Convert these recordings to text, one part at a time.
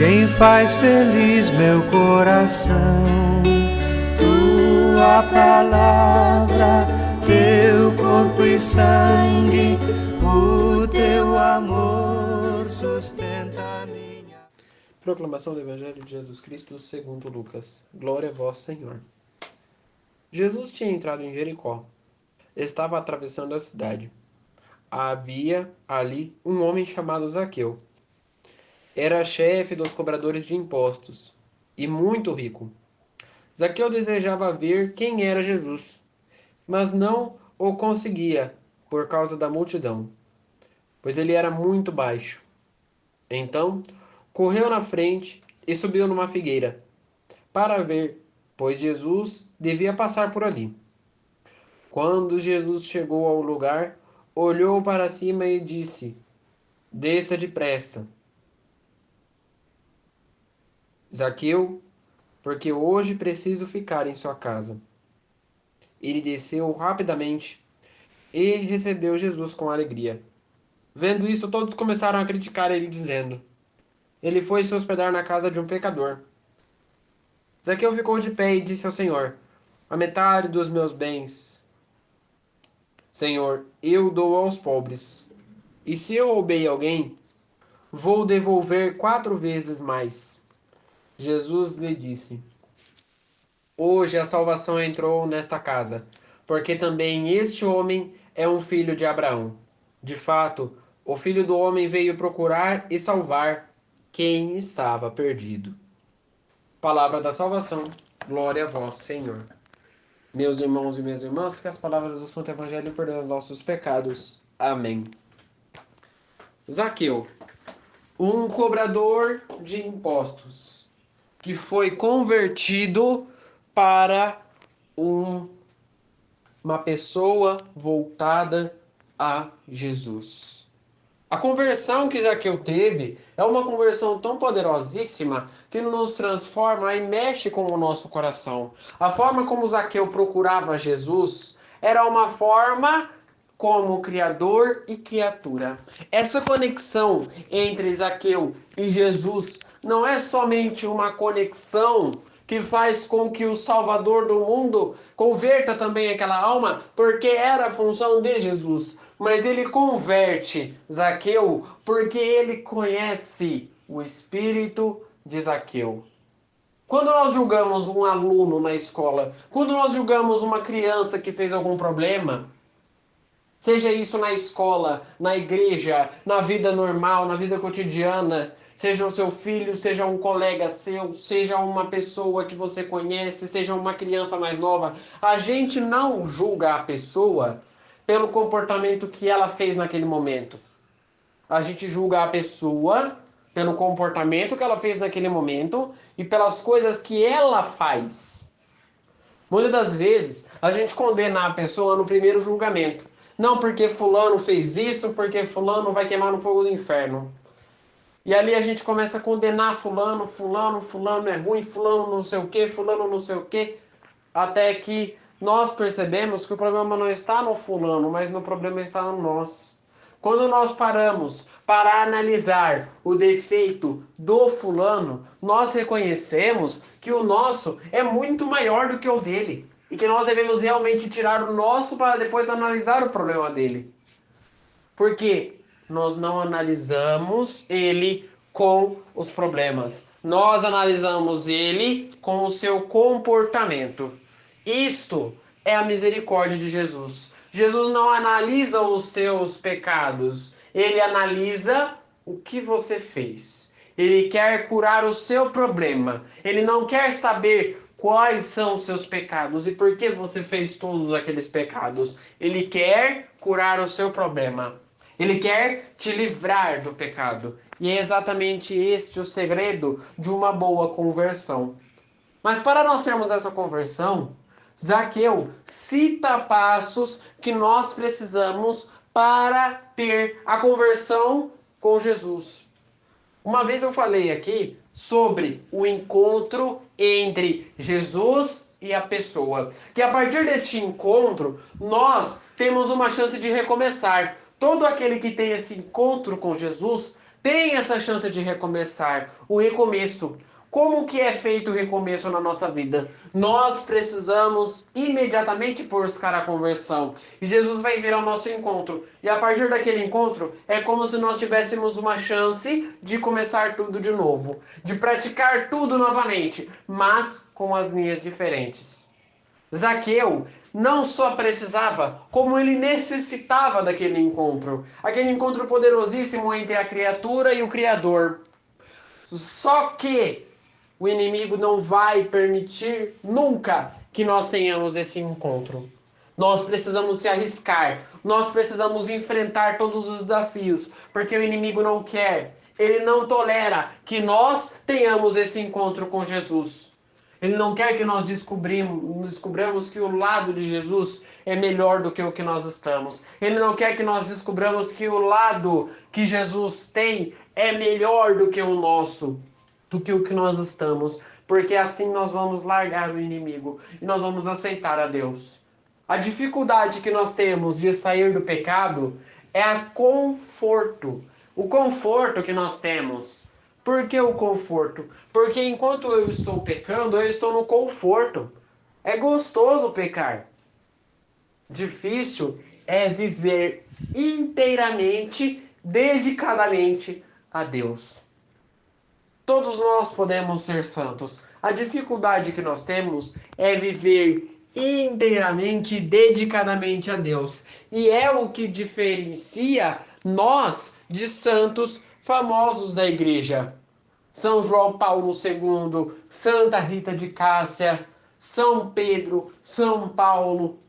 quem faz feliz meu coração. Tua palavra, teu corpo e sangue, o teu amor sustenta minha. Proclamação do Evangelho de Jesus Cristo segundo Lucas. Glória a vós, Senhor. Jesus tinha entrado em Jericó. Estava atravessando a cidade. Havia ali um homem chamado Zaqueu. Era chefe dos cobradores de impostos e muito rico. Zaqueu desejava ver quem era Jesus, mas não o conseguia por causa da multidão, pois ele era muito baixo. Então, correu na frente e subiu numa figueira para ver, pois Jesus devia passar por ali. Quando Jesus chegou ao lugar, olhou para cima e disse: Desça depressa, Zaqueu, porque hoje preciso ficar em sua casa. Ele desceu rapidamente e recebeu Jesus com alegria. Vendo isso, todos começaram a criticar ele, dizendo: Ele foi se hospedar na casa de um pecador. Zaqueu ficou de pé e disse ao Senhor: A metade dos meus bens, Senhor, eu dou aos pobres. E se eu roubei alguém, vou devolver 4 vezes mais. Jesus lhe disse: Hoje a salvação entrou nesta casa, porque também este homem é um filho de Abraão. De fato, o Filho do Homem veio procurar e salvar quem estava perdido. Palavra da salvação. Glória a vós, Senhor. Meus irmãos e minhas irmãs, que as palavras do Santo Evangelho perdoem os nossos pecados. Amém. Zaqueu, um cobrador de impostos, que foi convertido para uma pessoa voltada a Jesus. A conversão que Zaqueu teve é uma conversão tão poderosíssima que nos transforma e mexe com o nosso coração. A forma como Zaqueu procurava Jesus era uma forma como criador e criatura. Essa conexão entre Zaqueu e Jesus não é somente uma conexão que faz com que o Salvador do mundo converta também aquela alma, porque era a função de Jesus. Mas ele converte Zaqueu porque ele conhece o espírito de Zaqueu. Quando nós julgamos um aluno na escola, quando nós julgamos uma criança que fez algum problema, seja isso na escola, na igreja, na vida normal, na vida cotidiana, seja o seu filho, seja um colega seu, seja uma pessoa que você conhece, seja uma criança mais nova, a gente não julga a pessoa pelo comportamento que ela fez naquele momento. A gente julga a pessoa pelo comportamento que ela fez naquele momento e pelas coisas que ela faz. Muitas das vezes, a gente condena a pessoa no primeiro julgamento. Não porque fulano fez isso, porque fulano vai queimar no fogo do inferno. E ali a gente começa a condenar fulano é ruim, fulano não sei o que, fulano não sei o que, até que nós percebemos que o problema não está no fulano, mas no problema está no nós. Quando nós paramos para analisar o defeito do fulano, nós reconhecemos que o nosso é muito maior do que o dele. E que nós devemos realmente tirar o nosso para depois analisar o problema dele. Porque nós não analisamos ele com os problemas. Nós analisamos ele com o seu comportamento. Isto é a misericórdia de Jesus. Jesus não analisa os seus pecados. Ele analisa o que você fez. Ele quer curar o seu problema. Ele não quer saber quais são os seus pecados e por que você fez todos aqueles pecados. Ele quer curar o seu problema. Ele quer te livrar do pecado. E é exatamente este o segredo de uma boa conversão. Mas para nós termos essa conversão, Zaqueu cita passos que nós precisamos para ter a conversão com Jesus. Uma vez eu falei aqui sobre o encontro entre Jesus e a pessoa. Que a partir deste encontro, nós temos uma chance de recomeçar. Todo aquele que tem esse encontro com Jesus tem essa chance de recomeçar. O recomeço. Como que é feito o recomeço na nossa vida? Nós precisamos imediatamente buscar a conversão. E Jesus vai vir ao nosso encontro. E a partir daquele encontro, é como se nós tivéssemos uma chance de começar tudo de novo. De praticar tudo novamente, mas com as linhas diferentes. Zaqueu não só precisava, como ele necessitava daquele encontro. Aquele encontro poderosíssimo entre a criatura e o Criador. Só que o inimigo não vai permitir nunca que nós tenhamos esse encontro. Nós precisamos se arriscar, nós precisamos enfrentar todos os desafios, porque o inimigo não quer, ele não tolera que nós tenhamos esse encontro com Jesus. Ele não quer que nós descubramos que o lado de Jesus é melhor do que o que nós estamos. Ele não quer que nós descubramos que o lado que Jesus tem é melhor do que o nosso, do que o que nós estamos. Porque assim nós vamos largar o inimigo e nós vamos aceitar a Deus. A dificuldade que nós temos de sair do pecado é o conforto. O conforto que nós temos. Por que o conforto? Porque enquanto eu estou pecando, eu estou no conforto. É gostoso pecar. Difícil é viver inteiramente, dedicadamente a Deus. Todos nós podemos ser santos. A dificuldade que nós temos é viver inteiramente, dedicadamente a Deus. E é o que diferencia nós de santos famosos da igreja. São João Paulo II, Santa Rita de Cássia, São Pedro, São Paulo.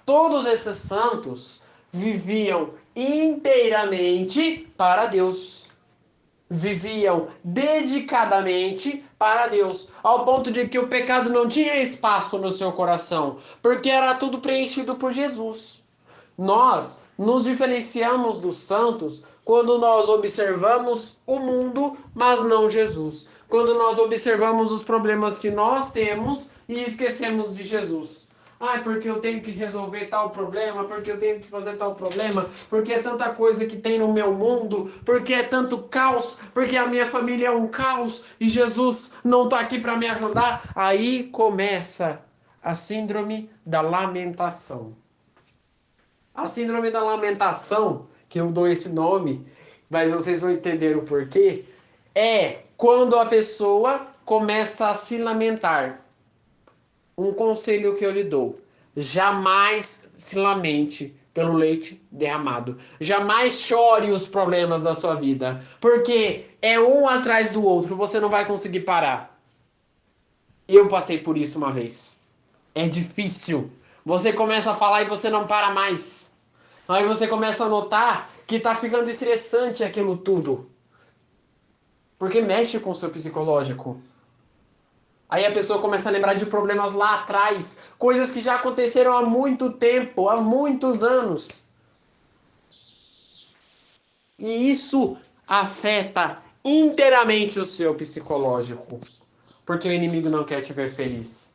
Todos esses santos viviam inteiramente para Deus. Viviam dedicadamente para Deus, ao ponto de que o pecado não tinha espaço no seu coração, porque era tudo preenchido por Jesus. Nós nos diferenciamos dos santos quando nós observamos o mundo, mas não Jesus. Quando nós observamos os problemas que nós temos e esquecemos de Jesus. Porque eu tenho que resolver tal problema, porque eu tenho que fazer tal problema, porque é tanta coisa que tem no meu mundo, porque é tanto caos, porque a minha família é um caos e Jesus não está aqui para me ajudar. Aí começa a síndrome da lamentação. A síndrome da lamentação, que eu dou esse nome, mas vocês vão entender o porquê, é quando a pessoa começa a se lamentar. Um conselho que eu lhe dou: jamais se lamente pelo leite derramado. Jamais chore os problemas da sua vida, porque é um atrás do outro, você não vai conseguir parar. Eu passei por isso uma vez. É difícil. Você começa a falar e você não para mais. Aí você começa a notar que tá ficando estressante aquilo tudo. Porque mexe com o seu psicológico. Aí a pessoa começa a lembrar de problemas lá atrás, coisas que já aconteceram há muito tempo, há muitos anos. E isso afeta inteiramente o seu psicológico, porque o inimigo não quer te ver feliz.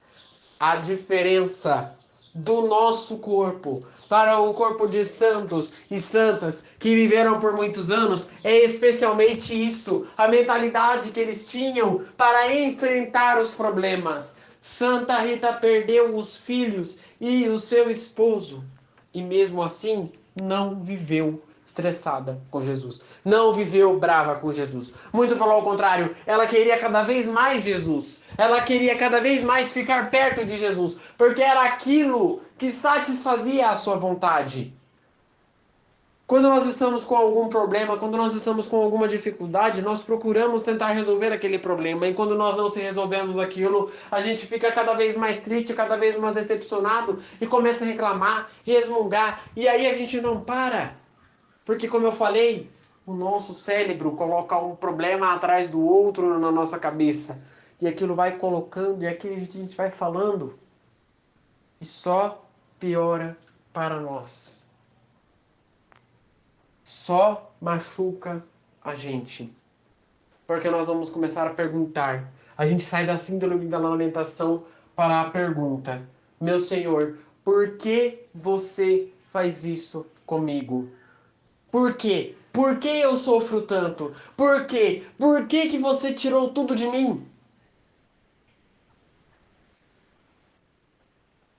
A diferença do nosso corpo para o corpo de santos e santas que viveram por muitos anos é especialmente isso, a mentalidade que eles tinham para enfrentar os problemas. Santa Rita perdeu os filhos e o seu esposo e mesmo assim não viveu estressada com Jesus, não viveu brava com Jesus. Muito pelo contrário, ela queria cada vez mais Jesus. Ela queria cada vez mais ficar perto de Jesus, porque era aquilo que satisfazia a sua vontade. Quando nós estamos com algum problema, quando nós estamos com alguma dificuldade, nós procuramos tentar resolver aquele problema. E quando nós não se resolvemos aquilo, a gente fica cada vez mais triste, cada vez mais decepcionado e começa a reclamar, resmungar. E aí a gente não para. Porque, como eu falei, o nosso cérebro coloca um problema atrás do outro na nossa cabeça. E aquilo vai colocando, e aquilo a gente vai falando. E só piora para nós. Só machuca a gente. Porque nós vamos começar a perguntar. A gente sai da síndrome da lamentação para a pergunta: meu Senhor, por que você faz isso comigo? Por quê? Por que eu sofro tanto? Por quê? Por que que você tirou tudo de mim?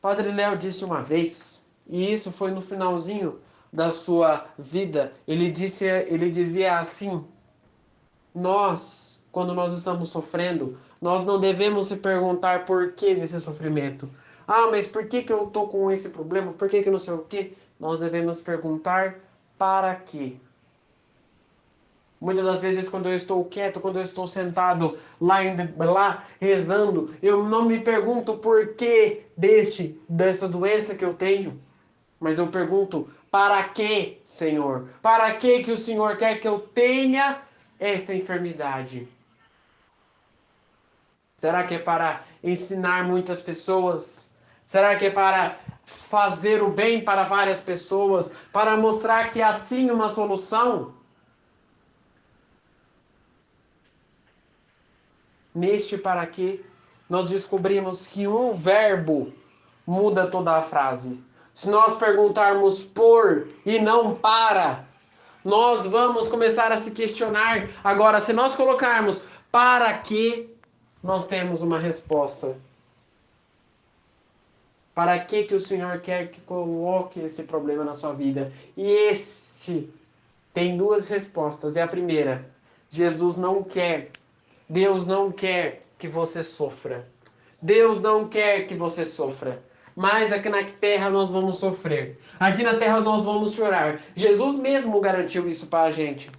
Padre Léo disse uma vez, e isso foi no finalzinho da sua vida, ele dizia assim: quando nós estamos sofrendo, nós não devemos se perguntar por que desse sofrimento. Ah, mas por que que eu tô com esse problema? Por que que não sei o quê? Nós devemos perguntar para quê. Muitas das vezes, quando eu estou quieto, quando eu estou sentado lá rezando, eu não me pergunto por que dessa doença que eu tenho, mas eu pergunto: para que, Senhor? Para que o Senhor quer que eu tenha esta enfermidade? Será que é para ensinar muitas pessoas? Será que é para fazer o bem para várias pessoas? Para mostrar que há sim uma solução? Neste para quê, nós descobrimos que um verbo muda toda a frase. Se nós perguntarmos por e não para, nós vamos começar a se questionar. Agora, se nós colocarmos para quê, nós temos uma resposta. Para que o Senhor quer que coloque esse problema na sua vida? E este tem duas respostas. E a primeira, Jesus não quer, Deus não quer que você sofra. Deus não quer que você sofra. Mas aqui na terra nós vamos sofrer. Aqui na terra nós vamos chorar. Jesus mesmo garantiu isso para a gente.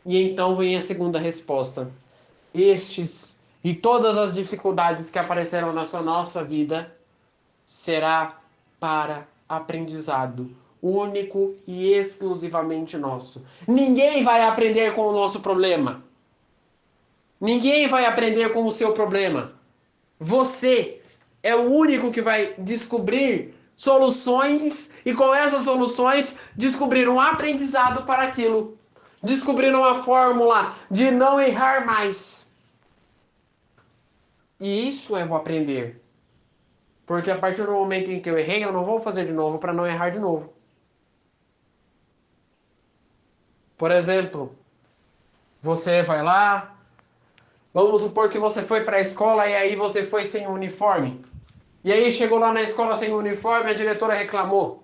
E então vem a segunda resposta. Estes e todas as dificuldades que aparecerão na nossa vida será para aprendizado único e exclusivamente nosso. Ninguém vai aprender com o nosso problema. Ninguém vai aprender com o seu problema. Você é o único que vai descobrir soluções e com essas soluções descobrir um aprendizado para aquilo. Descobrir uma fórmula de não errar mais. E isso é o aprender. Porque a partir do momento em que eu errei, eu não vou fazer de novo para não errar de novo. Por exemplo, você vai lá, vamos supor que você foi para a escola e aí você foi sem uniforme. E aí chegou lá na escola sem uniforme, a diretora reclamou.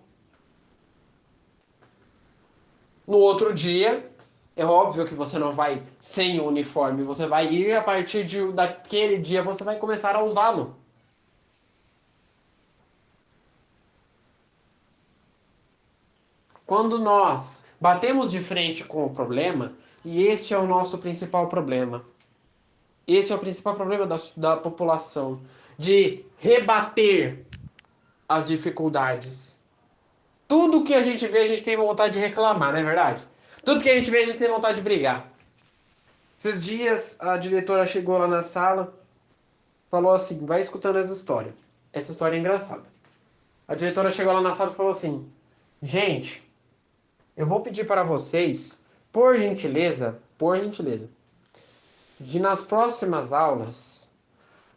No outro dia, é óbvio que você não vai sem o uniforme, você vai ir a partir daquele dia, você vai começar a usá-lo. Quando nós batemos de frente com o problema, e este é o nosso principal problema, esse é o principal problema da população, de rebater as dificuldades. Tudo que a gente vê, a gente tem vontade de reclamar, não é verdade? Tudo que a gente vê, a gente tem vontade de brigar. Esses dias, a diretora chegou lá na sala, falou assim, vai escutando essa história. Essa história é engraçada. A diretora chegou lá na sala e falou assim, gente, eu vou pedir para vocês, por gentileza, de nas próximas aulas,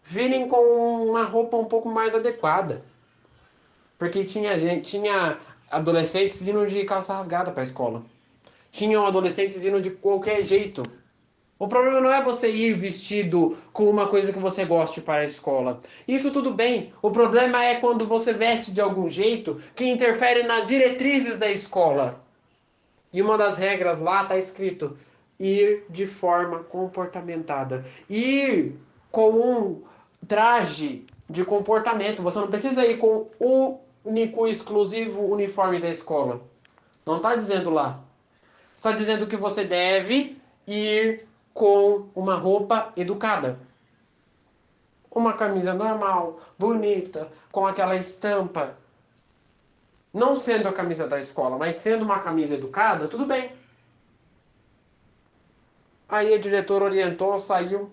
virem com uma roupa um pouco mais adequada. Porque tinha adolescentes indo de calça rasgada para a escola. Tinham adolescentes indo de qualquer jeito. O problema não é você ir vestido com uma coisa que você goste para a escola. Isso tudo bem. O problema é quando você veste de algum jeito que interfere nas diretrizes da escola. E uma das regras lá está escrito ir de forma comportamentada. Ir com um traje de comportamento. Você não precisa ir com o único exclusivo uniforme da escola. Não está dizendo lá. Está dizendo que você deve ir com uma roupa educada. Uma camisa normal, bonita, com aquela estampa. Não sendo a camisa da escola, mas sendo uma camisa educada, tudo bem. Aí a diretora orientou, saiu.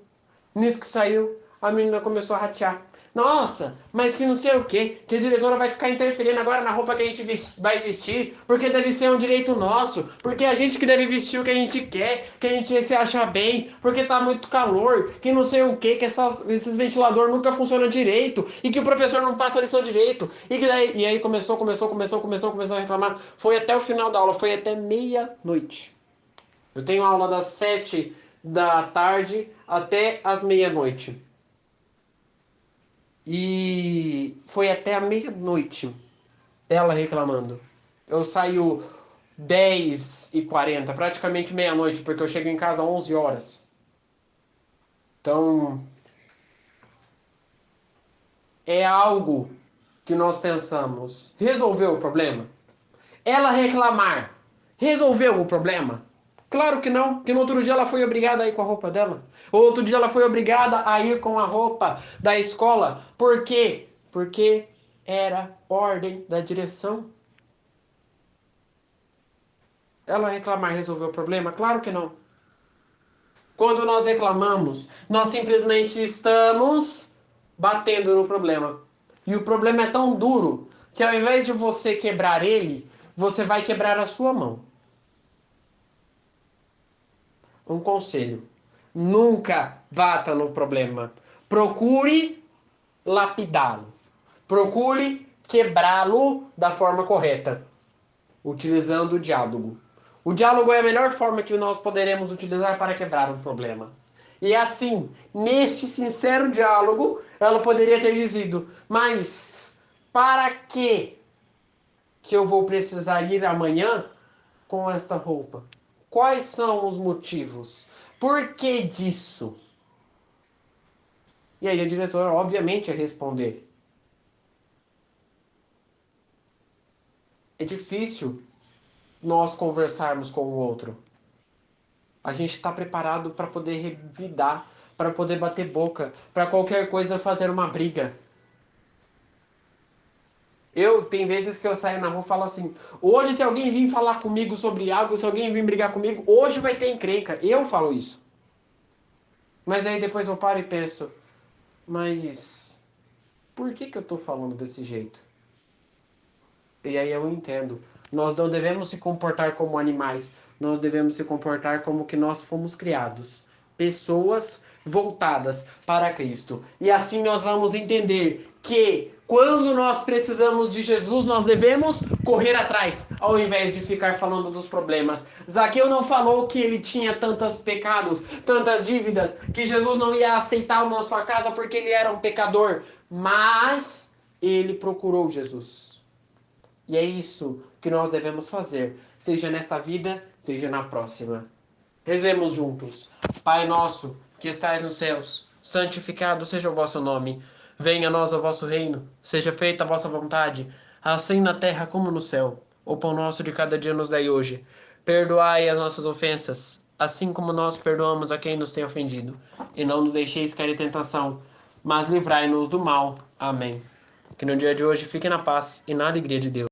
Nisso que saiu, a menina começou a ratear. Nossa, mas que não sei o quê, que a diretora vai ficar interferindo agora na roupa que a gente vai vestir, porque deve ser um direito nosso, porque é a gente que deve vestir o que a gente quer, que a gente se acha bem, porque tá muito calor, que não sei o quê, que esses ventiladores nunca funcionam direito, e que o professor não passa a lição direito, e aí começou a reclamar, foi até o final da aula, foi até meia-noite. Eu tenho aula das 7 da tarde até as meia-noite. E foi até a meia-noite ela reclamando. Eu saio 10h40, praticamente meia-noite, porque eu chego em casa às 11 horas. Então, é algo que nós pensamos. Resolveu o problema? Ela reclamar, resolveu o problema? Claro que não, que no outro dia ela foi obrigada a ir com a roupa dela. Ou outro dia ela foi obrigada a ir com a roupa da escola. Por quê? Porque era ordem da direção. Ela reclamar resolveu o problema? Claro que não. Quando nós reclamamos, nós simplesmente estamos batendo no problema. E o problema é tão duro que ao invés de você quebrar ele, você vai quebrar a sua mão. Um conselho: nunca bata no problema. Procure lapidá-lo. Procure quebrá-lo da forma correta, utilizando o diálogo. O diálogo é a melhor forma que nós poderemos utilizar para quebrar um problema. E assim, neste sincero diálogo, ela poderia ter dizido: mas para que eu vou precisar ir amanhã com esta roupa? Quais são os motivos? Por que disso? E aí a diretora, obviamente, ia responder. É difícil nós conversarmos com o outro. A gente está preparado para poder revidar, para poder bater boca, para qualquer coisa fazer uma briga. Tem vezes que eu saio na rua e falo assim: hoje, se alguém vir falar comigo sobre algo, se alguém vir brigar comigo, hoje vai ter encrenca. Eu falo isso. Mas aí depois eu paro e penso: mas por que eu estou falando desse jeito? E aí eu entendo. Nós não devemos se comportar como animais. Nós devemos se comportar como que nós fomos criados. Pessoas voltadas para Cristo. E assim nós vamos entender que quando nós precisamos de Jesus, nós devemos correr atrás, ao invés de ficar falando dos problemas. Zaqueu não falou que ele tinha tantos pecados, tantas dívidas, que Jesus não ia aceitar na sua casa porque ele era um pecador. Mas ele procurou Jesus. E é isso que nós devemos fazer, seja nesta vida, seja na próxima. Rezemos juntos. Pai nosso, que estais nos céus, santificado seja o vosso nome. Venha a nós o vosso reino, seja feita a vossa vontade, assim na terra como no céu. O pão nosso de cada dia nos dai hoje. Perdoai as nossas ofensas, assim como nós perdoamos a quem nos tem ofendido. E não nos deixeis cair em tentação, mas livrai-nos do mal. Amém. Que no dia de hoje fique na paz e na alegria de Deus.